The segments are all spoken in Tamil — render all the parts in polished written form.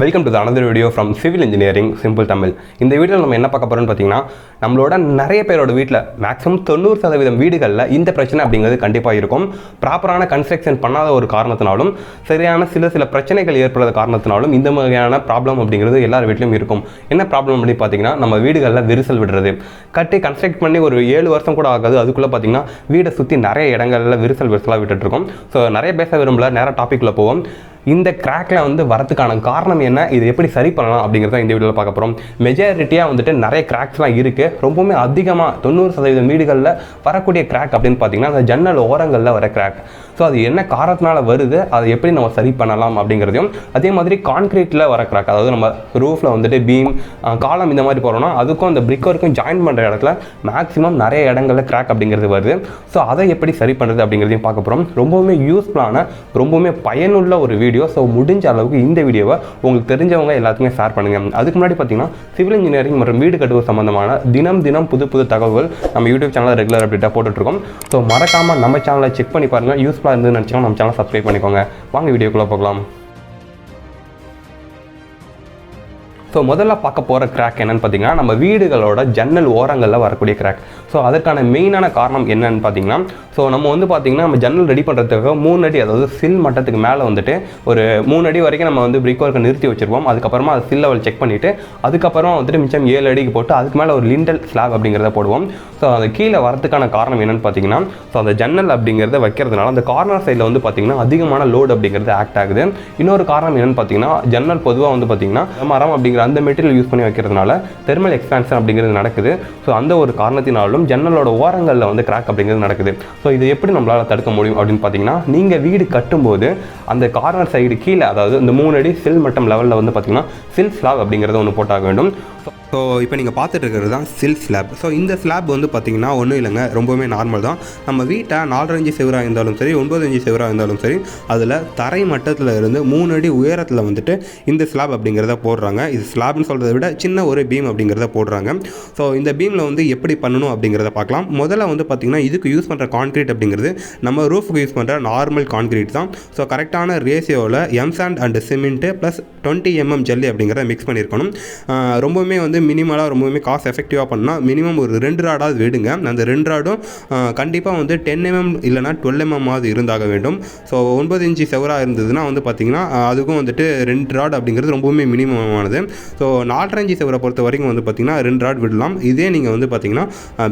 Welcome to the another video from civil engineering simple Tamil. இந்த வீடியோவில் நம்ம என்ன பார்க்க போகிறோம்னு பார்த்தீங்கன்னா, நம்மளோட நிறைய பேரோட வீட்டில் மேக்ஸிமம் 90% வீடுகளில் இந்த பிரச்சனை அப்படிங்கிறது கண்டிப்பாக இருக்கும். ப்ராப்பரான கன்ஸ்ட்ரக்ஷன் பண்ணாத ஒரு காரணத்தினாலும் சரியான சில பிரச்சனைகள் ஏற்படுற காரணத்தினாலும் இந்த மாதிரியான ப்ராப்ளம் அப்படிங்கிறது எல்லார் வீட்லையும் இருக்கும். என்ன ப்ராப்ளம் அப்படின்னு பார்த்தீங்கன்னா, நம்ம வீடுகளில் விரிசல் விடுறது. கட்டி கன்ஸ்ட்ரக்ட் பண்ணி ஒரு 7 வருஷம் கூட ஆகாது, அதுக்குள்ளே பார்த்தீங்கன்னா வீடை சுற்றி நிறைய இடங்களில் விரிசலாக விட்டுட்ருக்கோம். ஸோ நிறைய பேச விரும்பல, நேராக டாப்பிக்கில் போவோம். இந்த கிராக்கில் வந்து வரதுக்கான காரணம் என்ன, இது எப்படி சரி பண்ணலாம் அப்படிங்கிறத இந்த வீடியோவில் பார்க்க போகிறோம். மெஜாரிட்டியாக வந்துட்டு நிறைய கிராக்ஸ்லாம் இருக்குது. ரொம்பவுமே அதிகமாக 90% வீடுகளில் வரக்கூடிய கிராக் அப்படின்னு பார்த்தீங்கன்னா அந்த ஜன்னல் ஓரங்களில் வர கிராக். ஸோ அது என்ன காரணத்தினால வருது, அதை எப்படி நம்ம சரி பண்ணலாம் அப்படிங்கிறதையும், அதே மாதிரி கான்கிரீட்டில் வர கிராக், அதாவது நம்ம ரூஃபில் வந்துட்டு பீம் காலம் இந்த மாதிரி போகிறோம்னா அதுக்கும் அந்த பிரிக் ஒர்க்கும் ஜாயின் பண்ணுற இடத்துல மேக்ஸிமம் நிறைய இடங்களில் கிராக் அப்படிங்கிறது வருது. ஸோ அதை எப்படி சரி பண்ணுறது அப்படிங்கிறதையும் பார்க்க போகிறோம். ரொம்பவுமே யூஸ்ஃபுல்லான ரொம்பவுமே பயனுள்ள ஒரு வீடியோ. ஸோ முடிஞ்ச அளவுக்கு இந்த வீடியோவை உங்களுக்கு தெரிஞ்சவங்க எல்லாத்துக்குமே ஷேர் பண்ணுங்கள். அதுக்கு முன்னாடி பார்த்தீங்கன்னா சிவில் இன்ஜினியரிங் மற்றும் வீடு கட்டுவது சம்பந்தமான தினம் புது தகவல் நம்ம யூடியூப் சேனலில் ரெகுலர் அப்டேட்டாக போட்டுட்ருக்கோம். ஸோ மறக்காமல் நம்ம சேனலை செக் பண்ணி பாருங்கள். யூஸ்ஃபுல்லாக இருந்து நினச்சிங்கன்னா நம்ம சேனலை சப்ஸ்கிரைப் பண்ணிக்கோங்க. வாங்க வீடியோக்குள்ளே போகலாம். ஸோ முதல்ல பார்க்க போகிற கிராக் என்னென்னு பார்த்தீங்கன்னா, நம்ம வீடுகளோட ஜன்னல் ஓரங்களில் வரக்கூடிய கிராக். ஸோ அதற்கான மெயினான காரணம் என்னன்னு பார்த்தீங்கன்னா, ஸோ நம்ம வந்து பார்த்திங்கன்னா நம்ம ஜன்னல் ரெடி பண்ணுறதுக்காக 3 அடி, அதாவது சில் மட்டத்துக்கு மேலே வந்துட்டு ஒரு 3 அடி வரைக்கும் நம்ம வந்து பிரிக் ஒர்க்கை நிறுத்தி வச்சுருப்போம். அதுக்கப்புறமா அது சில் லெவல் செக் பண்ணிவிட்டு அதுக்கப்புறமா வந்துட்டு மிச்சம் 7 அடிக்கு போட்டு அதுக்கு மேலே ஒரு லிண்டல் ஸ்லாப் அப்படிங்கிறத போடுவோம். ஸோ அது கீழே வரதுக்கான காரணம் என்னென்னு பார்த்தீங்கன்னா, ஸோ அந்த ஜன்னல் அப்படிங்கிறத வைக்கிறதுனால அந்த கார்னர் சைடில் வந்து பார்த்திங்கன்னா அதிகமான லோடு அப்படிங்கிறது ஆக்ட் ஆகுது. இன்னொரு காரணம் என்னென்னு பார்த்தீங்கன்னா, ஜன்னல் பொதுவாக வந்து பார்த்திங்கன்னா மரம் அப்படிங்கிற அந்த மெட்டீரியல் யூஸ் பண்ணி வைக்கிறதுனால தெர்மல் எக்ஸ்பான்ஷன் அப்படிங்கிறது நடக்குது. ஸோ அந்த ஒரு காரணத்தினாலும் ஜன்னலோட ஓரங்களில் வந்து கிராக் அப்படிங்கிறது நடக்குது. ஸோ இது எப்படி நம்மளால் தடுக்க முடியும் அப்படின்னு பார்த்தீங்கன்னா, நீங்கள் வீடு கட்டும்போது அந்த கார்னர் சைடு கீழே, அதாவது இந்த 3 அடி சில் மட்டம் லெவலில் வந்து பார்த்திங்கன்னா சில் ஸ்லாப் அப்படிங்கிறத ஒன்று போட்டாக வேண்டும். ஸோ இப்போ நீங்கள் பார்த்துட்டு இருக்கிறது தான் சில் ஸ்லாப். ஸோ இந்த ஸ்லாப் வந்து பார்த்திங்கன்னா ஒன்றும் இல்லைங்க, ரொம்பவே நார்மல் தான். நம்ம வீட்டை 4 இன்ச்சு செவராக இருந்தாலும் சரி, 9 இன்ச்சு செவராக இருந்தாலும் சரி, அதில் தரை மட்டத்தில் இருந்து 3 அடி உயரத்தில் வந்துட்டு இந்த ஸ்லாப் அப்படிங்கிறத போடுறாங்க. இது ஸ்லாப்னு சொல்கிறத விட சின்ன ஒரு பீம் அப்படிங்கிறத போடுறாங்க. ஸோ இந்த பீமில் வந்து எப்படி பண்ணணும் அப்படிங்கிறத பார்க்கலாம். முதல்ல வந்து பார்த்திங்கன்னா இதுக்கு யூஸ் பண்ணுற கான்க்ரீட் அப்படிங்கிறது நம்ம ரூஃபுக்கு யூஸ் பண்ணுற நார்மல் கான்க்ரீட் தான். ஸோ கரெக்டான ரேஷியோவில் M sand and cement plus 20 mm ஜல்லி அப்படிங்கிறத மிக்ஸ் பண்ணியிருக்கணும். ரொம்பவுமே வந்து மினிமலாக ரொம்பவுமே காஸ்ட் எஃபெக்டிவாக பண்ணால் மினிமம் ஒரு 2 ராடாவது விடுங்க. அந்த 2 ராடும் கண்டிப்பாக வந்து 10 mm இல்லைனா 12 mm ஆகுது இருந்தாக வேண்டும். ஸோ 9 இன்ச்சு செவராக இருந்ததுன்னா வந்து பார்த்திங்கன்னா அதுக்கும் வந்துட்டு 2 ராட் அப்படிங்கிறது ரொம்பவுமே மினிமமானது. ஸோ 4.5 இன்ச்சு செவரை பொறுத்த வரைக்கும் வந்து பார்த்திங்கன்னா 2 ராட் விடலாம். இதே நீங்கள் வந்து பார்த்திங்கன்னா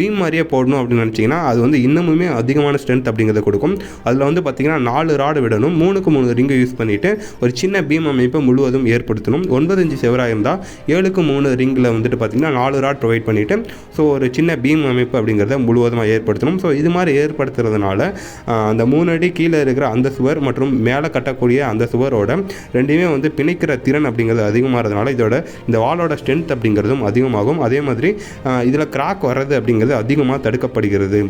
பீம் மாதிரியே போடணும் அப்படின்னு நினச்சிங்கன்னா அது வந்து இன்னமுமே அதிகமான ஸ்ட்ரென்த் அப்படிங்கிறத கொடுக்கும். அதில் வந்து பார்த்திங்கன்னா 4 ராடு விடணும். 3க்கு 3 ரிங்கை யூஸ் பண்ணிவிட்டு ஒரு சின்ன பீம் அமைப்பை முழுவதும் ஏற்படுத்தணும். 9 இன்ச்சு செவராக இருந்தால் 7க்கு 3 ரிங்கில் வந்துட்டு பார்த்திங்கன்னா 4 ராட் ப்ரொவைட் பண்ணிவிட்டு ஸோ ஒரு சின்ன பீம் அமைப்பு அப்படிங்கிறத முழுவதுமாக ஏற்படுத்தணும். ஸோ இது மாதிரி ஏற்படுத்துறதுனால அந்த 3 அடி கீழே இருக்கிற அந்த சுவர் மற்றும் மேலே கட்டக்கூடிய அந்த சுவரோட ரெண்டுமே வந்து பிணைக்கிற திறன் அப்படிங்கிறது அதிகமாகிறதுனால இந்த வாலோட ஸ்ட்ரென்த் அப்படிங்கிறதும் அதிகமாகும். அதே மாதிரி இதில் கிராக் வர்றது அப்படிங்கிறது அதிகமாக தடுக்கப்படுகிறது.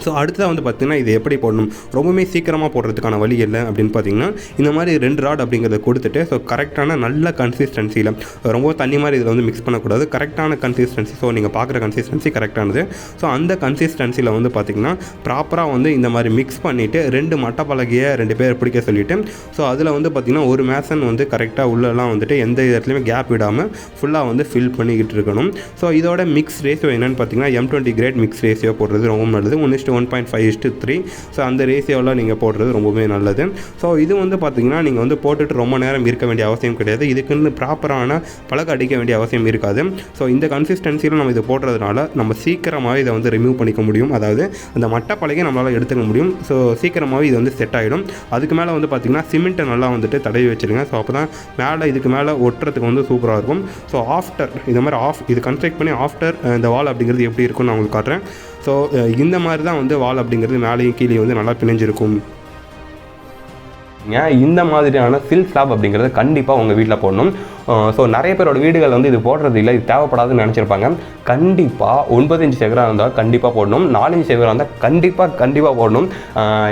ஸோ அடுத்ததாக வந்து பார்த்திங்கன்னா இது எப்படி போடணும், ரொம்பவுமே சீக்கிரமாக போடுறதுக்கான வழி இல்லை அப்படின்னு பார்த்திங்கன்னா, இந்த மாதிரி 2 ராட் அப்படிங்கிறத கொடுத்துட்டு ஸோ கரெக்டான நல்ல கன்சிஸ்டன்சியில், ரொம்ப தண்ணி மாதிரி இதில் வந்து மிக்ஸ் பண்ணக்கூடாது, கரெக்டான கன்சிஸ்டன்சி. ஸோ நீங்கள் பார்க்குற கன்சிஸ்டன்சி கரெக்டானது. ஸோ அந்த கன்சிஸ்டன்சியில் வந்து பார்த்திங்கன்னா ப்ராப்பராக வந்து இந்த மாதிரி மிக்ஸ் பண்ணிவிட்டு 2 மட்டை பலகையை 2 பேர் பிடிக்க சொல்லிவிட்டு ஸோ அதில் வந்து பார்த்திங்கன்னா ஒரு மேசன் வந்து கரெக்டாக உள்ளெல்லாம் வந்துட்டு எந்த இடத்துலையுமே கேப் விடாமல் ஃபுல்லாக வந்து ஃபில் பண்ணிக்கிட்டு இருக்கணும். ஸோ இதோட மிக்ஸ் ரேஷியோ என்னென்னு பார்த்திங்கன்னா M20 கிரேட் மிக்ஸ் ரேஷியோ போடுறது ரொம்ப நல்லது. 1:1.5:3. ஸோ அந்த ரேஷியோவில் நீங்கள் போடுறது ரொம்பவே நல்லது. ஸோ இது வந்து பார்த்திங்கன்னா நீங்கள் வந்து போட்டுட்டு ரொம்ப நேரம் இருக்க வேண்டிய அவசியம் கிடையாது. இதுக்குன்னு ப்ராப்பரான பழக்க அடிக்க வேண்டிய அவசியம் இருக்காது. ஸோ இந்த கன்சிஸ்டன்சியில் நம்ம இதை போடுறதுனால நம்ம சீக்கிரமாகவே இதை வந்து ரிமூவ் பண்ணிக்க முடியும். அதாவது அந்த மட்டை பழகையை நம்மளால் எடுத்துக்க முடியும். ஸோ சீக்கிரமாகவே இது வந்து செட் ஆகிடும். அதுக்கு மேலே வந்து பார்த்திங்கன்னா சிமெண்ட்டை நல்லா வந்துட்டு தடவி வச்சுருங்க. ஸோ அப்போ தான் மேலே இதுக்கு மேலே ஒட்டுறதுக்கு வந்து சூப்பராக இருக்கும். ஸோ ஆஃப்டர் இந்த மாதிரி இது கன்ஸ்ட்ரக்ட் பண்ணி ஆஃப்டர் இந்த வால் அப்படிங்கிறது எப்படி இருக்குன்னு நான் உங்களுக்கு காட்டுறேன். ஸோ இந்த மாதிரி தான் வந்து வால் அப்படிங்கிறது மேலேயும் கீழே வந்து நல்லா பிணைஞ்சிருக்கும். இந்த மாதிரியான சில் ஸ்லாப் அப்படிங்கிறது கண்டிப்பாக உங்கள் வீட்டில் போடணும். ஸோ நிறைய பேரோட வீடுகள் வந்து இது போடுறது இல்லை, இது தேவைப்படாதுன்னு நினச்சிருப்பாங்க. கண்டிப்பாக 9 இன்ச்சு செவராக இருந்தால் கண்டிப்பாக போடணும். 4 இன்ச்சு செவராக இருந்தால் கண்டிப்பாக போடணும்.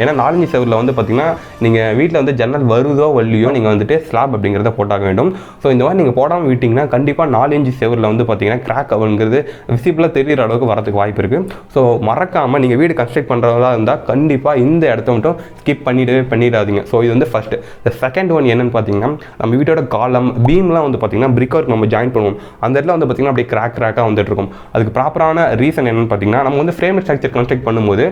ஏன்னா 4 இன்ச்சு செவரில் வந்து பார்த்திங்கன்னா நீங்கள் வீட்டில் வந்து ஜன்னல் வருதோ வள்ளியோ நீங்கள் வந்துட்டு ஸ்லாப் அப்படிங்கிறத போட்டாக வேண்டும். ஸோ இந்த மாதிரி நீங்கள் போடாமல் விட்டிங்கன்னா கண்டிப்பாக 4 இன்ச்சு செவரில் வந்து பார்த்திங்கன்னா கிராக் அப்படிங்கிறது விசிபிளாக தெரிகிற அளவுக்கு வரதுக்கு வாய்ப்பு இருக்குது. ஸோ மறக்காமல் நீங்கள் வீடு கன்ஸ்ட்ரக்ட் பண்ணுறதா இருந்தால் கண்டிப்பாக இந்த இடத்த மட்டும் ஸ்கிப் பண்ணிடாதீங்க. ஸோ இது வந்து ஃபர்ஸ்ட். இந்த செகண்ட் ஒன் என்னன்னு பார்த்தீங்கன்னா, நம்ம வீட்டோட காலம் பீம்லாம் வந்து பார்த்தீங்கன்னா பிரிக் ஒர்க் நம்ம ஜாயின் பண்ணுவோம், அந்த இடத்துல வந்து பார்த்தீங்கன்னா அப்படியே கிராக்காக வந்துட்டு இருக்கும். அதுக்கு ப்ராப்பரான ரீசன் என்னன்னு பார்த்தீங்கன்னா, நம்ம வந்து ஃப்ரேம் ஸ்ட்ரக்சர் கன்ஸ்ட்ரக்ட் பண்ணும்போது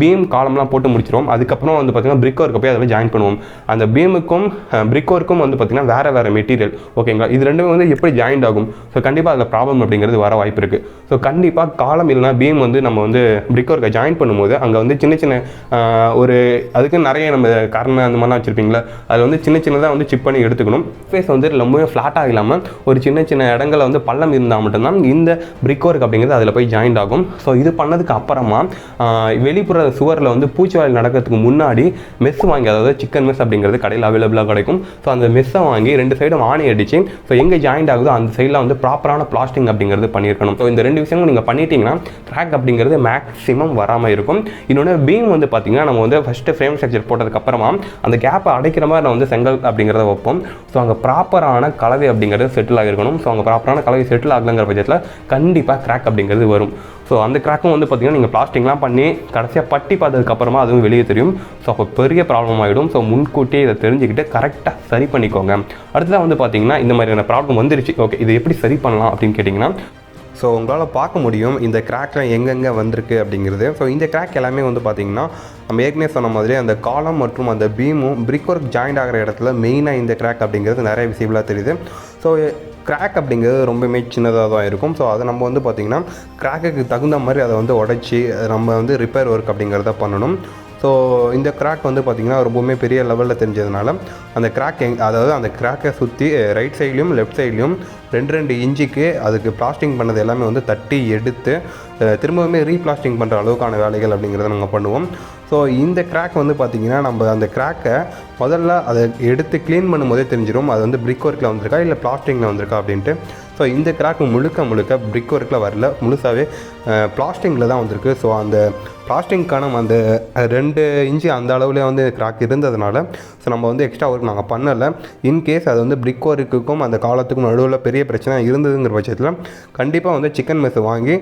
பீம் காலம்லாம் போட்டு முடிச்சிருவோம். அதுக்கப்புறம் வந்து பார்த்தீங்கன்னா பிரிக் ஒர்க்கை போய் அதில் ஜாயின் பண்ணுவோம். அந்த பீமுக்கும் பிரிக் ஒர்க்கும் வந்து பார்த்தீங்கன்னா வேறு மெட்டீரியல், ஓகேங்களா? இது ரெண்டுமே வந்து எப்படி ஜாயின்ட் ஆகும்? ஸோ கண்டிப்பாக அதில் ப்ராப்ளம் அப்படிங்கிறது வர வாய்ப்பு இருக்குது. ஸோ கண்டிப்பாக காலம் இல்லைனா பீம் வந்து நம்ம வந்து பிரிக் ஒர்க்கை ஜாயின் பண்ணும்போது அங்கே வந்து சின்ன சின்ன ஒரு அதுக்கு நிறைய நம்ம காரணம் அந்த மாதிரிலாம் வச்சுருப்பீங்களா, அதில் வந்து சின்னதாக வந்து சிப் பண்ணி எடுத்துக்கணும். ஃபேஸ் வந்து ரொம்பவே ஃப்ளாட்டாக இல்லாமல் ஒரு சின்ன இடங்களில் வந்து பள்ளம் இருந்தால் மட்டும்தான் இந்த பிரிக் ஒர்க் அப்படிங்கிறது அதில் போய் ஜாயின்ட் ஆகும். ஸோ இது பண்ணதுக்கு அப்புறமா வெளிப்புற சுவரில் வந்து பூச்சி வேலை நடக்கிறதுக்கு முன்னாடி மெஸ் வாங்கி, அதாவது சிக்கன் மெஸ் அப்படிங்கிறது கடையில் அவைலபிளாக கிடைக்கும். ஸோ அந்த மெஸ்ஸை வாங்கி 2 சைடும் ஆணி அடிச்சு ஸோ எங்கே ஜாயின்ட் ஆகுதோ அந்த சைடில் வந்து ப்ராப்பரான பிளாஸ்டிங் அப்படிங்கிறது பண்ணியிருக்கணும். ஸோ இந்த 2 விஷயமும் நீங்கள் பண்ணிட்டீங்கன்னா கிராக் அப்படிங்கிறது மேக்ஸிமம் வராமல் இருக்கும். இன்னொன்று பீம் வந்து பார்த்தீங்கன்னா நம்ம வந்து ஃபஸ்ட்டு ஃப்ரேம் ஸ்ட்ரக்சர் போட்டதுக்கப்புறமா அந்த கேப்பை அடைக்கிற மாதிரி நம்ம வந்து செங்கல் அப்படிங்கிறத வைப்போம். ஸோ அங்கே ப்ராப்பரான கலவை அப்படிங்கிறது செட்டில் ஆகிருக்கணும். ஸோ அங்கே ப்ராப்பரான கலவை செட்டில் ஆகலைங்கிற பட்சத்தில் கண்டிப்பாக கிராக் அப்படிங்கிறது வரும். ஸோ அந்த கிராக்கும் வந்து பார்த்திங்கன்னா நீங்கள் பிளாஸ்டிக்லாம் பண்ணி கடைசியாக பட்டி பார்த்ததுக்கப்புறமா அதுவும் வெளியே தெரியும். ஸோ அப்போ பெரிய ப்ராப்ளம் ஆகிடும். ஸோ முன்கூட்டியே இதை தெரிஞ்சுக்கிட்டு கரெக்டாக சரி பண்ணிக்கோங்க. அடுத்ததாக வந்து பார்த்திங்கன்னா இந்த மாதிரியான ப்ராப்ளம் வந்துருச்சு, ஓகே இதை எப்படி சரி பண்ணலாம் அப்படின்னு கேட்டிங்கன்னா, ஸோ உங்களால் பார்க்க முடியும் இந்த கிராக்லாம் எங்கெங்கே வந்திருக்கு அப்படிங்கிறது. ஸோ இந்த கிராக் எல்லாமே வந்து பார்த்திங்கன்னா நம்ம ஏற்கனவே சொன்ன மாதிரி அந்த காலம் மற்றும் அந்த பீமும் பிரிக் ஒர்க் ஜாயிண்ட் ஆகிற இடத்துல மெயினாக இந்த கிராக் அப்படிங்கிறது நிறைய விசிபிளாக தெரியுது. ஸோ கிராக் அப்படிங்கிறது ரொம்பவுமே சின்னதாக தான் இருக்கும். ஸோ அதை நம்ம வந்து பார்த்திங்கன்னா கிராக்குக்கு தகுந்த மாதிரி அதை வந்து உடச்சி நம்ம வந்து ரிப்பேர் ஒர்க் அப்படிங்கிறத பண்ணணும். ஸோ இந்த கிராக் வந்து பார்த்திங்கன்னா ரொம்பவுமே பெரிய லெவலில் தெரிஞ்சதுனால அந்த கிராக் அதாவது அந்த கிராக்கை சுற்றி ரைட் சைட்லேயும் லெஃப்ட் சைட்லேயும் 2 இன்ச்சுக்கு அதுக்கு பிளாஸ்டிங் பண்ணது எல்லாமே வந்து தட்டி எடுத்து திரும்பவுமே ரீப்ளாஸ்டிங் பண்ணுற அளவுக்கான வேலைகள் அப்படிங்கிறத நாங்கள் பண்ணுவோம். ஸோ இந்த கிராக் வந்து பார்த்திங்கன்னா நம்ம அந்த கிராக்கை முதல்ல அதை எடுத்து க்ளீன் பண்ணும்போதே தெரிஞ்சிடும் அது வந்து பிரிக் ஒர்க்கில் வந்திருக்கா இல்லை பிளாஸ்டிங்கில் வந்திருக்கா அப்படின்ட்டு. ஸோ இந்த கிராக் முழுக்க பிரிக் ஒர்க்கில் வரல, முழுசாகவே பிளாஸ்டிங்கில் தான் வந்திருக்கு. ஸோ அந்த பிளாஸ்டிங்க்கான அந்த 2 இன்ச்சு அந்த அளவுலேயே வந்து கிராக் இருந்ததுனால ஸோ நம்ம வந்து எக்ஸ்ட்ரா ஒர்க் நாங்கள் பண்ணலை. இன்கேஸ் அது வந்து பிரிக் ஒர்க்குக்கும் அந்த காலத்துக்கும் நடுவில் பெரிய பிரச்சனை இருந்ததுங்கிற பட்சத்தில் கண்டிப்பாக வந்து சிக்கன் மெஸ் வாங்கி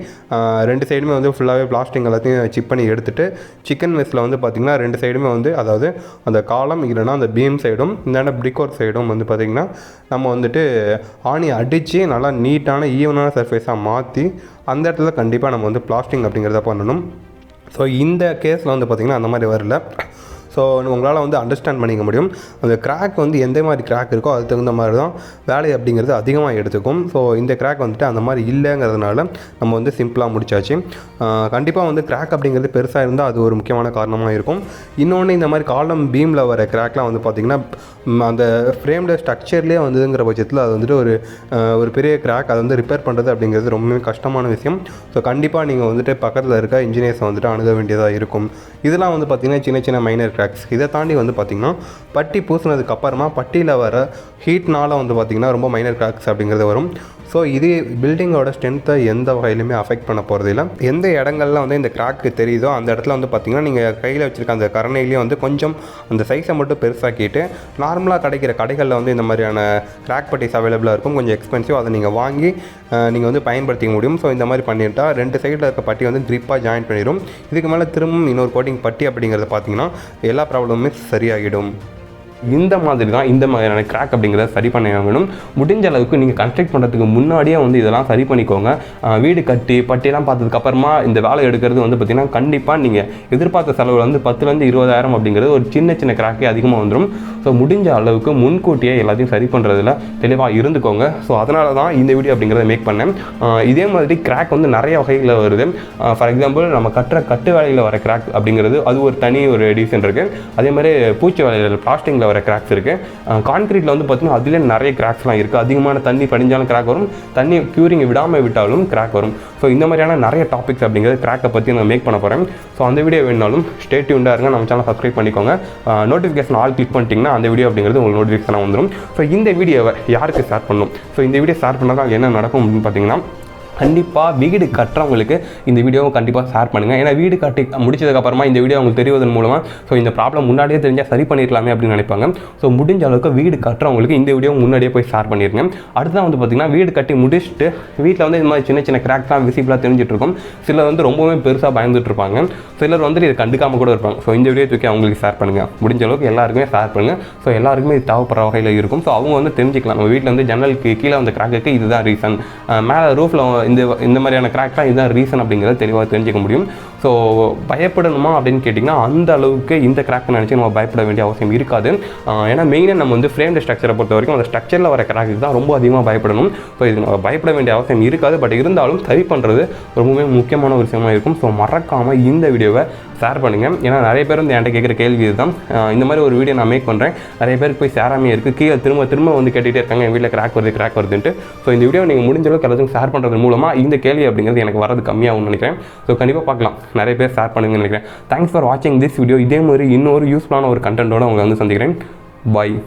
2 சைடுமே வந்து ஃபுல்லாகவே பிளாஸ்டிங் எல்லாத்தையும் சிப் பண்ணி எடுத்துகிட்டு சிக்கன் மெஸ்ஸில் வந்து பார்த்திங்கன்னா 2 சைடுமே வந்து அதாவது அந்த காலம் இல்லைனா அந்த பீம் சைடும் இந்த பிரிக் ஒர்க் சைடும் வந்து பார்த்திங்கன்னா நம்ம வந்துட்டு ஆணி அடித்து நல்லா நீட்டான ஈவனான சர்ஃபேஸாக மாற்றி அந்த இடத்துல கண்டிப்பாக நம்ம வந்து பிளாஸ்டிங் அப்படிங்கிறத பண்ணணும். ஸோ இந்த கேஸில் வந்து பார்த்திங்கன்னா அந்த மாதிரி வரல. ஸோ உங்களால் வந்து அண்டர்ஸ்டாண்ட் பண்ணிக்க முடியும் அந்த கிராக் வந்து எந்த மாதிரி கிராக் இருக்கோ அதுக்கு தகுந்த மாதிரி தான் வேலை அப்படிங்கிறது அதிகமாக எடுத்துக்கும். ஸோ இந்த கிராக் வந்துட்டு அந்த மாதிரி இல்லைங்கிறதுனால நம்ம வந்து சிம்பிளாக முடிச்சாச்சு. கண்டிப்பாக வந்து கிராக் அப்படிங்கிறது பெருசாக இருந்தால் அது ஒரு முக்கியமான காரணமாக இருக்கும். இன்னொன்று இந்த மாதிரி காலம் பீமில் வர கிராக்லாம் வந்து பார்த்திங்கன்னா அந்த ஃப்ரேம்டு ஸ்ட்ரக்சர்லேயே வந்ததுங்கிற பட்சத்தில் அது வந்துட்டு ஒரு பெரிய கிராக் அதை வந்து ரிப்பேர் பண்ணுறது அப்படிங்கிறது ரொம்பவே கஷ்டமான விஷயம். ஸோ கண்டிப்பாக நீங்கள் வந்துட்டு பக்கத்தில் இருக்க இன்ஜினியர்ஸை வந்துட்டு அணுக வேண்டியதாக இருக்கும். இதெல்லாம் வந்து பார்த்திங்கன்னா சின்ன மைனர் கிராக்ஸ். இதை தாண்டி வந்து பார்த்திங்கன்னா பட்டி பூசினதுக்கு அப்புறமா பட்டியில் வர ஹீட்னால் வந்து பார்த்திங்கன்னா ரொம்ப மைனர் கிராக்ஸ் அப்படிங்கிறது வரும். ஸோ இது பில்டிங்கோட ஸ்ட்ரென்த்தை எந்த வகையிலுமே அஃபெக்ட் பண்ண போகிறது இல்லை. எந்த இடங்கள்லாம் வந்து இந்த கிராக்கு தெரியுதோ அந்த இடத்துல வந்து பார்த்திங்கன்னா நீங்கள் கையில் வச்சுருக்க அந்த கரணையிலையும் வந்து கொஞ்சம் அந்த சைஸை மட்டும் பெருசாக்கிட்டு நார்மலாக கிடைக்கிற கடைகளில் வந்து இந்த மாதிரியான கிராக் பட்டிஸ் அவைலபிளாக இருக்கும், கொஞ்சம் எக்ஸ்பென்சிவ், அதை நீங்கள் வாங்கி நீங்கள் வந்து பயன்படுத்திக்க முடியும். ஸோ இந்த மாதிரி பண்ணிட்டா 2 சைடில் இருக்க பட்டி வந்து க்ரிப்பாக ஜாயின் பண்ணிடும். இதுக்கு மேலே திரும்பவும் இன்னொரு கோட்டிங் பட்டி அப்படிங்கிறத பார்த்திங்கன்னா எல்லா ப்ராப்ளமுமே சரியாகிடும். இந்த மாதிரி தான் இந்த மாதிரியான கிராக் அப்படிங்கிறத சரி பண்ண வேணும். முடிஞ்ச அளவுக்கு நீங்கள் கன்ஸ்ட்ரக்ட் பண்ணுறதுக்கு முன்னாடியே வந்து இதெல்லாம் சரி பண்ணிக்கோங்க. வீடு கட்டி பட்டியெல்லாம் பார்த்ததுக்கப்புறமா இந்த வேலை எடுக்கிறது வந்து பார்த்திங்கன்னா கண்டிப்பாக நீங்கள் எதிர்பார்த்த செலவில் வந்து 10,000 to 20,000 அப்படிங்கிறது ஒரு சின்ன கிராக்கே அதிகமாக வந்துடும். ஸோ முடிஞ்ச அளவுக்கு முன்கூட்டியே எல்லாத்தையும் சரி பண்ணுறதுல தெளிவாக இருந்துக்கோங்க. ஸோ அதனால தான் இந்த வீடியோ அப்படிங்கிறத மேக் பண்ணேன். இதே மாதிரி கிராக் வந்து நிறைய வகைகளில் வருது. ஃபார் எக்ஸாம்பிள் நம்ம கட்டு வேலையில் வர கிராக் அப்படிங்கிறது அது ஒரு தனி ஒரு எடிஷன் இருக்குது. அதே மாதிரி பூச்சி வேலையில் பிளாஸ்டிங்கில் வர கிராக்ஸ் இருக்குது. கான்கிரீட்டில் வந்து பார்த்திங்கன்னா அதிலே நிறைய கிராக்ஸ்லாம் இருக்குது. அதிகமான தண்ணி படிஞ்சாலும் கிராக் வரும், தண்ணி க்யூரிங் விடாமல் விட்டாலும் கிராக் வரும். ஸோ இந்த மாதிரியான நிறைய டாபிக்ஸ் அப்படிங்கிறது கிராக்கை பற்றி நான் மேக் பண்ண போகிறேன். ஸோ அந்த வீடியோ வேணாலும் ஸ்டே டியூன்டாக இருங்க, நம்ம சேனல் சப்ஸ்கிரைப் பண்ணிக்கோங்க. நோட்டிஃபிகேஷன் ஆல் கிளிக் பண்ணிட்டீங்கன்னா அந்த வீடியோ அப்படிங்கிறது உங்களுக்கு நோட்டிஃபிகேஷனாக வந்துடும். ஸோ இந்த வீடியோவை யாருக்கு ஷேர் பண்ணணும், ஸோ இந்த வீடியோ ஷேர் பண்ணால் என்ன நடக்கும் அப்படின்னு பார்த்தீங்கன்னா கண்டிப்பாக வீடு கட்டுறவங்களுக்கு இந்த வீடியோவை கண்டிப்பாக ஷேர் பண்ணுங்கள். ஏன்னா வீடு கட்டி முடிச்சதுக்கப்புறமா இந்த வீடியோ அவங்களுக்கு தெரிவதன் மூலமாக ஸோ இந்த ப்ராப்ளம் முன்னாடியே தெரிஞ்சால் சரி பண்ணிடலாமே அப்படின்னு நினைப்பாங்க. ஸோ முடிஞ்ச அளவுக்கு வீடு கட்டுறவங்களுக்கு இந்த வீடியோ முன்னாடியே போய் ஷேர் பண்ணிடுங்க. அடுத்ததான் வந்து பார்த்திங்கன்னா வீடு கட்டி முடிச்சுட்டு வீட்டில் வந்து இந்த மாதிரி சின்ன சின்ன கிராக்ஸ்லாம் விசிபிளாக தெரிஞ்சிட்டு இருக்கும். சிலர் வந்து ரொம்பவே பெருசாக பயந்துட்டு இருப்பாங்க. சிலர் வந்து இதை கண்டுக்காமல் கூட இருப்பாங்க. ஸோ இந்த வீடியோ தூக்கி அவங்களுக்கு ஷேர் பண்ணுங்கள். முடிஞ்ச அளவுக்கு எல்லாருக்குமே ஷேர் பண்ணுங்கள். ஸோ எல்லாருக்குமே இது தேவைப்படுற வகையில் இருக்கும். ஸோ அவங்க வந்து தெரிஞ்சுக்கலாம் நம்ம வீட்டில் வந்து ஜன்னலுக்கு கீழே வந்து கிராக்குக்கு இதுதான் ரீசன், மேலே ரூஃபில் இந்த மாதிரியான கிராக்லாம் இதுதான் ரீசன் அப்படிங்கிறத தெளிவாக தெரிஞ்சுக்க முடியும். ஸோ பயப்படணுமா அப்படின்னு கேட்டிங்கன்னா அந்த அளவுக்கு இந்த கிராக் நினச்சி நம்ம பயப்பட வேண்டிய அவசியம் இருக்காது. ஏன்னா மெயினாக நம்ம வந்து ஃப்ரேம்டு ஸ்ட்ரக்சரை பொறுத்த வரைக்கும் அந்த ஸ்ட்ரக்சரில் வர கிராக்கு தான் ரொம்ப அதிகமாக பயப்படணும். ஸோ இது நம்ம பயப்பட வேண்டிய அவசியம் இருக்காது. பட் இருந்தாலும் சரி பண்ணுறது ரொம்பவே முக்கியமான ஒரு விஷயமாக இருக்கும். ஸோ மறக்காமல் இந்த வீடியோவை ஷேர் பண்ணுங்கள். ஏன்னா நிறைய பேர் வந்து என்கிட்ட கேட்குற கேள்வி இதுதான். இந்த மாதிரி ஒரு வீடியோ நான் மேக் பண்ணுறேன், நிறைய பேருக்கு போய் சேராமே இருக்குது, கீழே திரும்ப வந்து கேட்டுகிட்டே இருக்காங்க என் வீட்டில் கிராக் வருதுன்ட்டு. ஸோ இந்த வீடியோ நீங்கள் முடிஞ்ச அளவுக்கு எல்லாத்தையும் ஷேர் பண்ணுறது மூலமாக இந்த கேள்வி அப்படிங்கிறது எனக்கு வரது கம்மியாகும்னு நினைக்கிறேன். ஸோ கண்டிப்பாக பார்க்கலாம், நிறைய பேர் ஷேர் பண்ணுங்கன்னு நினைக்கிறேன். தேங்க்ஸ் ஃபார் வாட்சிங் திஸ் வீடியோ. இதே மாதிரி இன்னொரு யூஸ்ஃபுல்லான ஒரு கண்டென்ட்டோட உங்களை வந்து சந்திக்கிறேன். பாய்.